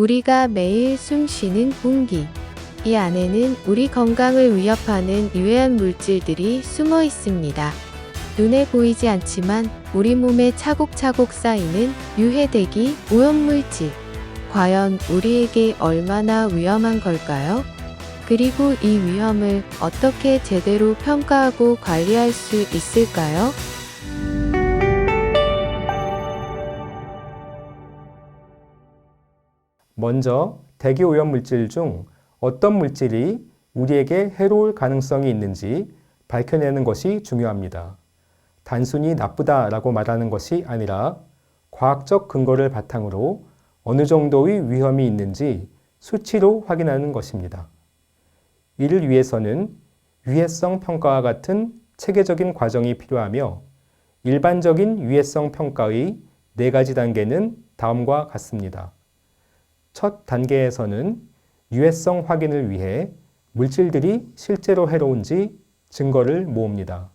우리가 매일 숨 쉬는 공기. 이 안에는 우리 건강을 위협하는 유해한 물질들이 숨어 있습니다. 눈에 보이지 않지만 우리 몸에 차곡차곡 쌓이는 유해대기 오염물질. 과연 우리에게 얼마나 위험한 걸까요? 그리고 이 위험을 어떻게 제대로 평가하고 관리할 수 있을까요? 먼저 대기 오염 물질 중 어떤 물질이 우리에게 해로울 가능성이 있는지 밝혀내는 것이 중요합니다. 단순히 나쁘다라고 말하는 것이 아니라 과학적 근거를 바탕으로 어느 정도의 위험이 있는지 수치로 확인하는 것입니다. 이를 위해서는 유해성 평가와 같은 체계적인 과정이 필요하며 일반적인 유해성 평가의 4가지 단계는 다음과 같습니다. 첫 단계에서는 유해성 확인을 위해 물질들이 실제로 해로운지 증거를 모읍니다.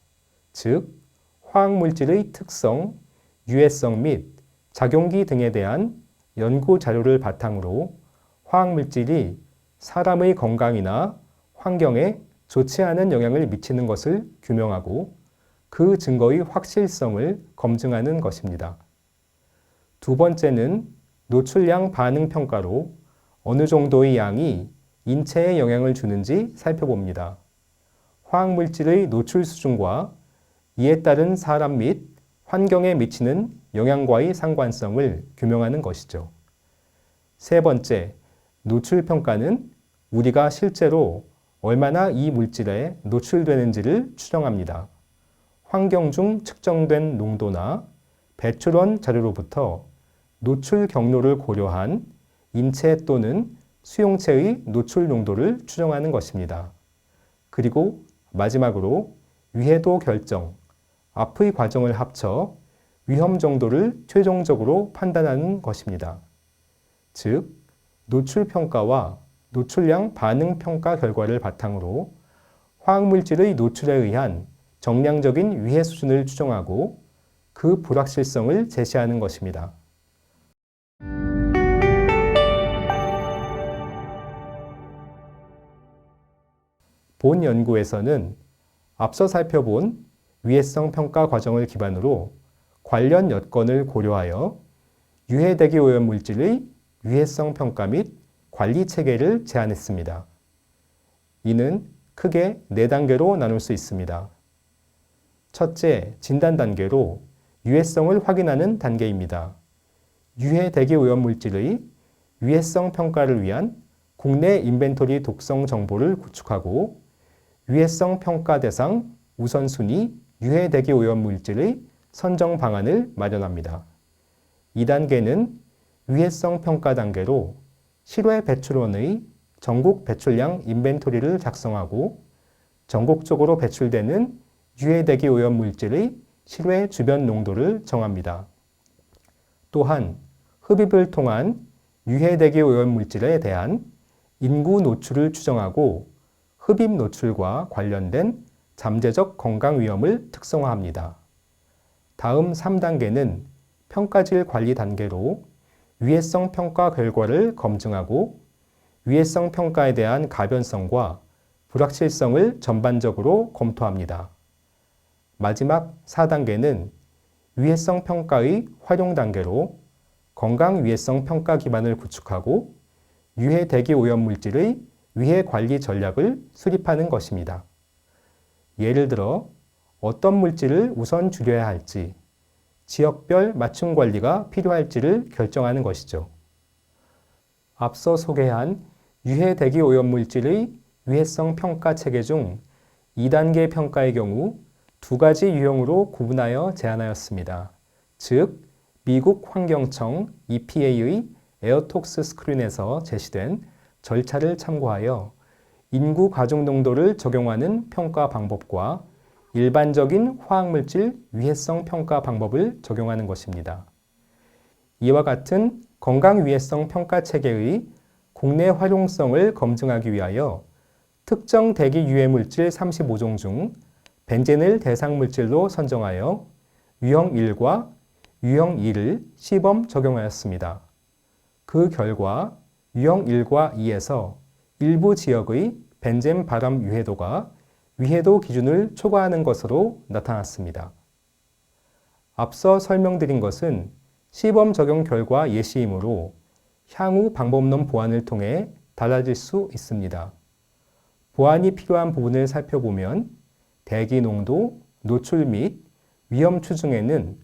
즉, 화학물질의 특성, 유해성 및 작용기 등에 대한 연구 자료를 바탕으로 화학물질이 사람의 건강이나 환경에 좋지 않은 영향을 미치는 것을 규명하고 그 증거의 확실성을 검증하는 것입니다. 두 번째는 노출량 반응 평가로 어느 정도의 양이 인체에 영향을 주는지 살펴봅니다. 화학물질의 노출 수준과 이에 따른 사람 및 환경에 미치는 영향과의 상관성을 규명하는 것이죠. 세 번째, 노출 평가는 우리가 실제로 얼마나 이 물질에 노출되는지를 추정합니다. 환경 중 측정된 농도나 배출원 자료로부터 노출 경로를 고려한 인체 또는 수용체의 노출 농도를 추정하는 것입니다. 그리고 마지막으로 위해도 결정, 앞의 과정을 합쳐 위험 정도를 최종적으로 판단하는 것입니다. 즉, 노출 평가와 노출량 반응 평가 결과를 바탕으로 화학물질의 노출에 의한 정량적인 위해 수준을 추정하고 그 불확실성을 제시하는 것입니다. 본 연구에서는 앞서 살펴본 위해성 평가 과정을 기반으로 관련 여건을 고려하여 유해대기 오염 물질의 위해성 평가 및 관리 체계를 제안했습니다. 이는 크게 4단계로 나눌 수 있습니다. 첫째, 진단 단계로 유해성을 확인하는 단계입니다. 유해대기 오염 물질의 위해성 평가를 위한 국내 인벤토리 독성 정보를 구축하고 위해성 평가 대상 우선순위 유해대기 오염 물질의 선정 방안을 마련합니다. 2단계는 위해성 평가 단계로 실외 배출원의 전국 배출량 인벤토리를 작성하고 전국적으로 배출되는 유해대기 오염 물질의 실외 주변 농도를 정합니다. 또한 흡입을 통한 유해대기 오염 물질에 대한 인구 노출을 추정하고 흡입 노출과 관련된 잠재적 건강 위험을 특성화합니다. 다음 3단계는 평가질 관리 단계로 위해성 평가 결과를 검증하고 위해성 평가에 대한 가변성과 불확실성을 전반적으로 검토합니다. 마지막 4단계는 위해성 평가의 활용 단계로 건강 위해성 평가 기반을 구축하고 유해 대기 오염 물질의 위해 관리 전략을 수립하는 것입니다. 예를 들어 어떤 물질을 우선 줄여야 할지, 지역별 맞춤 관리가 필요할지를 결정하는 것이죠. 앞서 소개한 유해 대기 오염 물질의 위해성 평가 체계 중 2단계 평가의 경우 2가지 유형으로 구분하여 제안하였습니다. 즉, 미국 환경청 EPA의 에어톡스 스크린에서 제시된 절차를 참고하여 인구 가중 농도를 적용하는 평가 방법과 일반적인 화학물질 위해성 평가 방법을 적용하는 것입니다. 이와 같은 건강 위해성 평가 체계의 국내 활용성을 검증하기 위하여 특정 대기 유해 물질 35종 중 벤젠을 대상 물질로 선정하여 유형 1과 유형 2를 시범 적용하였습니다. 그 결과 유형 1과 2에서 일부 지역의 벤젠 발암 유해도가 위해도 기준을 초과하는 것으로 나타났습니다. 앞서 설명드린 것은 시범 적용 결과 예시이므로 향후 방법론 보완을 통해 달라질 수 있습니다. 보완이 필요한 부분을 살펴보면 대기 농도, 노출 및 위험 추중에는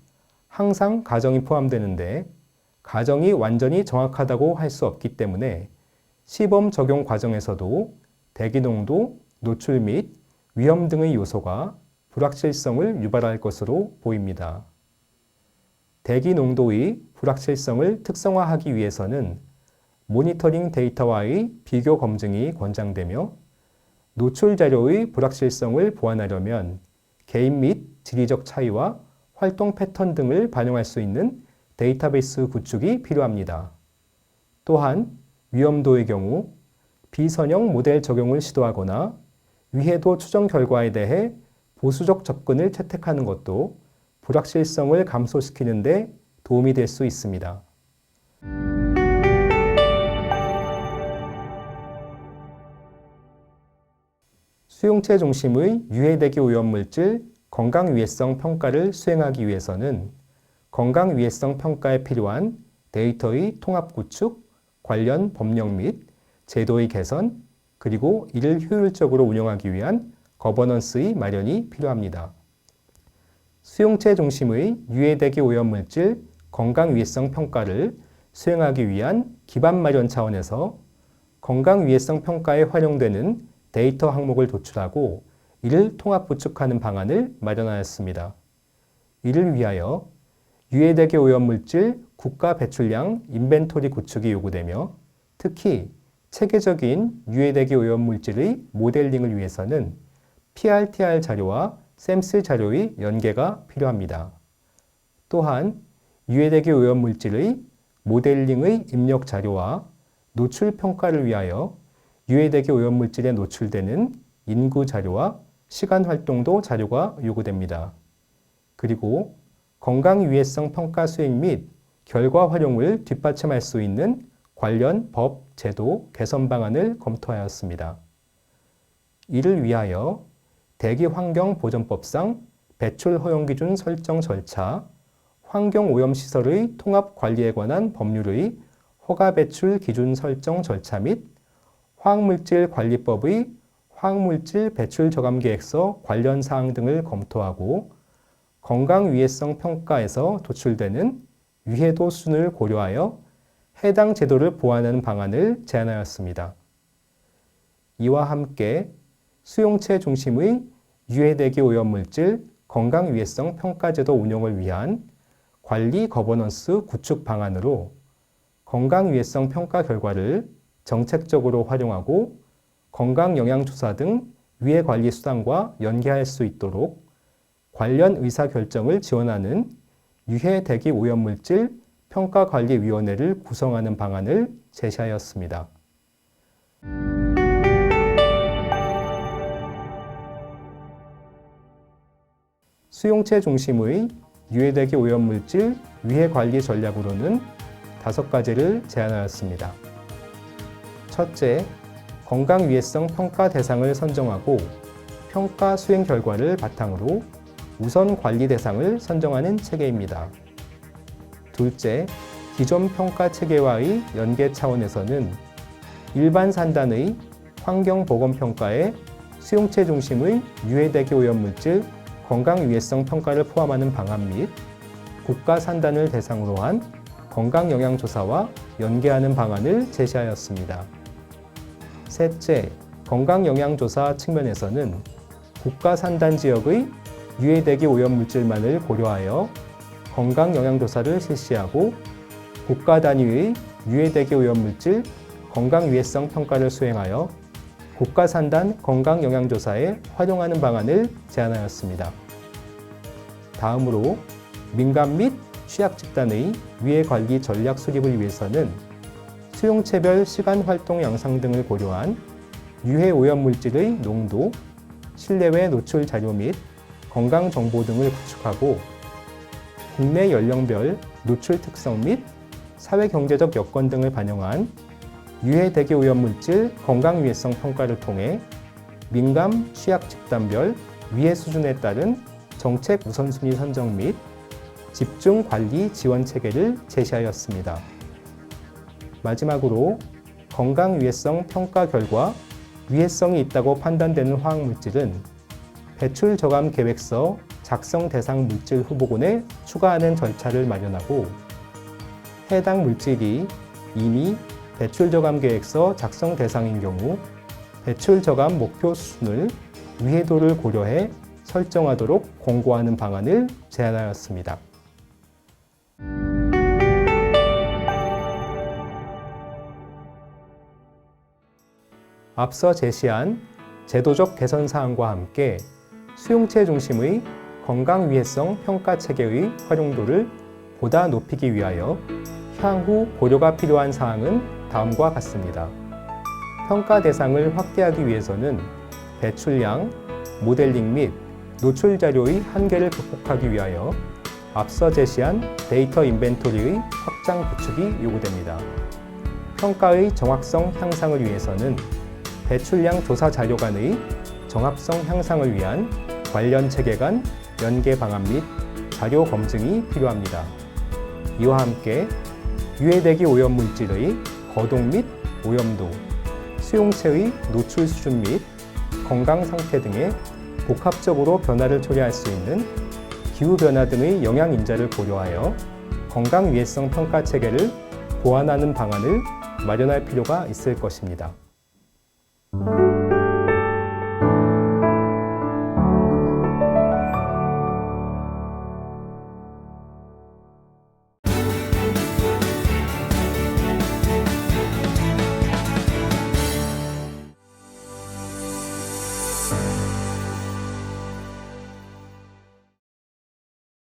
항상 가정이 포함되는데 가정이 완전히 정확하다고 할 수 없기 때문에 시범 적용 과정에서도 대기 농도, 노출 및 위험 등의 요소가 불확실성을 유발할 것으로 보입니다. 대기 농도의 불확실성을 특성화하기 위해서는 모니터링 데이터와의 비교 검증이 권장되며 노출 자료의 불확실성을 보완하려면 개인 및 지리적 차이와 활동 패턴 등을 반영할 수 있는 데이터베이스 구축이 필요합니다. 또한 위험도의 경우 비선형 모델 적용을 시도하거나 위해도 추정 결과에 대해 보수적 접근을 채택하는 것도 불확실성을 감소시키는 데 도움이 될 수 있습니다. 수용체 중심의 유해대기 오염물질 건강위해성 평가를 수행하기 위해서는 건강위해성 평가에 필요한 데이터의 통합 구축, 관련 법령 및 제도의 개선, 그리고 이를 효율적으로 운영하기 위한 거버넌스의 마련이 필요합니다. 수용체 중심의 유해대기 오염물질 건강위해성 평가를 수행하기 위한 기반 마련 차원에서 건강위해성 평가에 활용되는 데이터 항목을 도출하고 이를 통합 구축하는 방안을 마련하였습니다. 이를 위하여 유해대기 오염물질 국가 배출량 인벤토리 구축이 요구되며 특히 체계적인 유해대기 오염물질의 모델링을 위해서는 PRTR 자료와 샘스 자료의 연계가 필요합니다. 또한 유해대기 오염물질의 모델링의 입력 자료와 노출 평가를 위하여 유해대기 오염물질에 노출되는 인구 자료와 시간 활동도 자료가 요구됩니다. 그리고 건강위해성 평가 수행 및 결과 활용을 뒷받침할 수 있는 관련 법, 제도, 개선 방안을 검토하였습니다. 이를 위하여 대기환경보전법상 배출 허용 기준 설정 절차, 환경오염시설의 통합 관리에 관한 법률의 허가 배출 기준 설정 절차 및 화학물질관리법의 화학물질 배출 저감 계획서 관련 사항 등을 검토하고 건강위해성 평가에서 도출되는 위해도 수준을 고려하여 해당 제도를 보완하는 방안을 제안하였습니다. 이와 함께 수용체 중심의 유해대기 오염물질 건강위해성 평가제도 운영을 위한 관리 거버넌스 구축 방안으로 건강위해성 평가 결과를 정책적으로 활용하고 건강영양조사 등 위해관리 수단과 연계할 수 있도록 관련 의사결정을 지원하는 유해대기 오염물질 평가관리위원회를 구성하는 방안을 제시하였습니다. 수용체 중심의 유해대기 오염물질 위해관리 전략으로는 5가지를 제안하였습니다. 첫째, 건강위해성 평가 대상을 선정하고 평가 수행 결과를 바탕으로 우선 관리 대상을 선정하는 체계입니다. 둘째, 기존 평가 체계와의 연계 차원에서는 일반 산단의 환경보건평가에 수용체 중심의 유해대기 오염물질 건강위해성 평가를 포함하는 방안 및 국가 산단을 대상으로 한 건강영양조사와 연계하는 방안을 제시하였습니다. 셋째, 건강영양조사 측면에서는 국가 산단 지역의 유해대기 오염물질만을 고려하여 건강영양조사를 실시하고 국가 단위의 유해대기 오염물질 건강위해성 평가를 수행하여 국가 산단 건강영양조사에 활용하는 방안을 제안하였습니다. 다음으로 민간 및 취약 집단의 위해관리 전략 수립을 위해서는 수용체별 시간 활동 양상 등을 고려한 유해 오염물질의 농도, 실내외 노출 자료 및 건강 정보 등을 구축하고 국내 연령별 노출 특성 및 사회경제적 여건 등을 반영한 유해대기 오염물질 건강위해성 평가를 통해 민감, 취약 집단별 위해 수준에 따른 정책 우선순위 선정 및 집중 관리 지원 체계를 제시하였습니다. 마지막으로 건강위해성 평가 결과 위해성이 있다고 판단되는 화학물질은 배출 저감 계획서 작성 대상 물질 후보군에 추가하는 절차를 마련하고 해당 물질이 이미 배출 저감 계획서 작성 대상인 경우 배출 저감 목표 수준을 위해도를 고려해 설정하도록 권고하는 방안을 제안하였습니다. 앞서 제시한 제도적 개선 사항과 함께 수용체 중심의 건강위해성 평가 체계의 활용도를 보다 높이기 위하여 향후 고려가 필요한 사항은 다음과 같습니다. 평가 대상을 확대하기 위해서는 배출량, 모델링 및 노출 자료의 한계를 극복하기 위하여 앞서 제시한 데이터 인벤토리의 확장 구축이 요구됩니다. 평가의 정확성 향상을 위해서는 배출량 조사 자료 간의 정합성 향상을 위한 관련 체계 간 연계 방안 및 자료 검증이 필요합니다. 이와 함께 유해대기 오염물질의 거동 및 오염도, 수용체의 노출 수준 및 건강 상태 등의 복합적으로 변화를 초래할 수 있는 기후변화 등의 영향 인자를 고려하여 건강위해성 평가 체계를 보완하는 방안을 마련할 필요가 있을 것입니다.